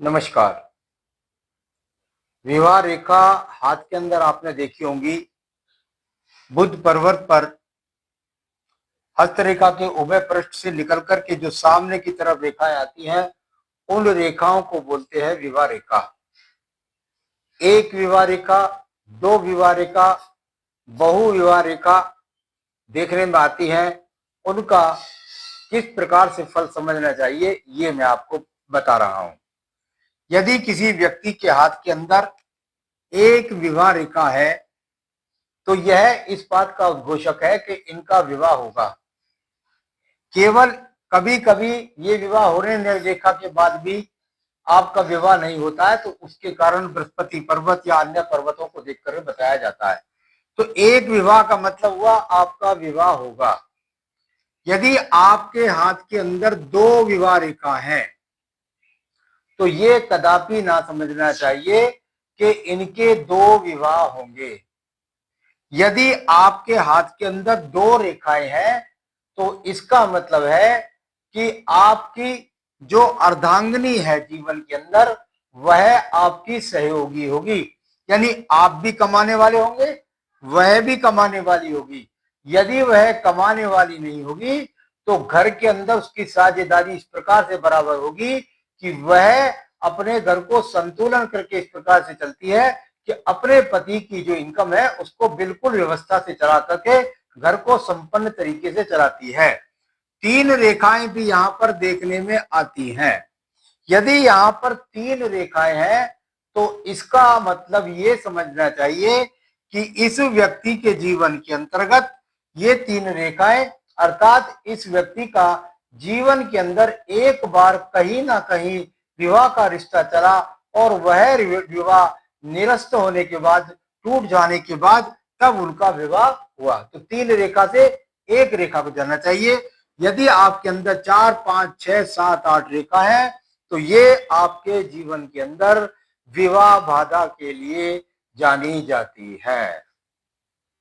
नमस्कार। विवाह रेखा हाथ के अंदर आपने देखी होंगी। बुध पर्वत पर हस्तरेखा के उभय पृष्ठ से निकल कर के जो सामने की तरफ रेखाएं आती हैं, उन रेखाओं को बोलते हैं विवाह रेखा। एक विवाह रेखा, दो विवाह रेखा, बहु विवाह रेखा देखने में आती हैं। उनका किस प्रकार से फल समझना चाहिए, ये मैं आपको बता रहा हूं। यदि किसी व्यक्ति के हाथ के अंदर एक विवाह रेखा है तो यह इस बात का उद्घोषक है कि इनका विवाह होगा। केवल कभी कभी ये विवाह होने रेखा के बाद भी आपका विवाह नहीं होता है तो उसके कारण बृहस्पति पर्वत या अन्य पर्वतों को देखकर बताया जाता है। तो एक विवाह का मतलब हुआ आपका विवाह होगा। यदि आपके हाथ के अंदर दो विवाह रेखा है तो ये कदापि ना समझना चाहिए कि इनके दो विवाह होंगे। यदि आपके हाथ के अंदर दो रेखाएं हैं तो इसका मतलब है कि आपकी जो अर्धांगिनी है जीवन के अंदर, वह आपकी सहयोगी होगी। यानी आप भी कमाने वाले होंगे, वह भी कमाने वाली होगी। यदि वह कमाने वाली नहीं होगी तो घर के अंदर उसकी साझेदारी इस प्रकार से बराबर होगी कि वह अपने घर को संतुलन करके इस प्रकार से चलती है कि अपने पति की जो इनकम है उसको बिल्कुल व्यवस्था से चला करके घर को संपन्न तरीके से चलाती है। तीन रेखाएं भी यहां पर देखने में आती हैं। यदि यहां पर तीन रेखाएं हैं तो इसका मतलब ये समझना चाहिए कि इस व्यक्ति के जीवन के अंतर्गत ये तीन रेखाएं, अर्थात इस व्यक्ति का जीवन के अंदर एक बार कहीं ना कहीं विवाह का रिश्ता चला और वह विवाह निरस्त होने के बाद, टूट जाने के बाद तब उनका विवाह हुआ। तो तीन रेखा से एक रेखा को जानना चाहिए। यदि आपके अंदर 4, 5, 6, 7, 8 रेखा है तो ये आपके जीवन के अंदर विवाह बाधा के लिए जानी जाती है।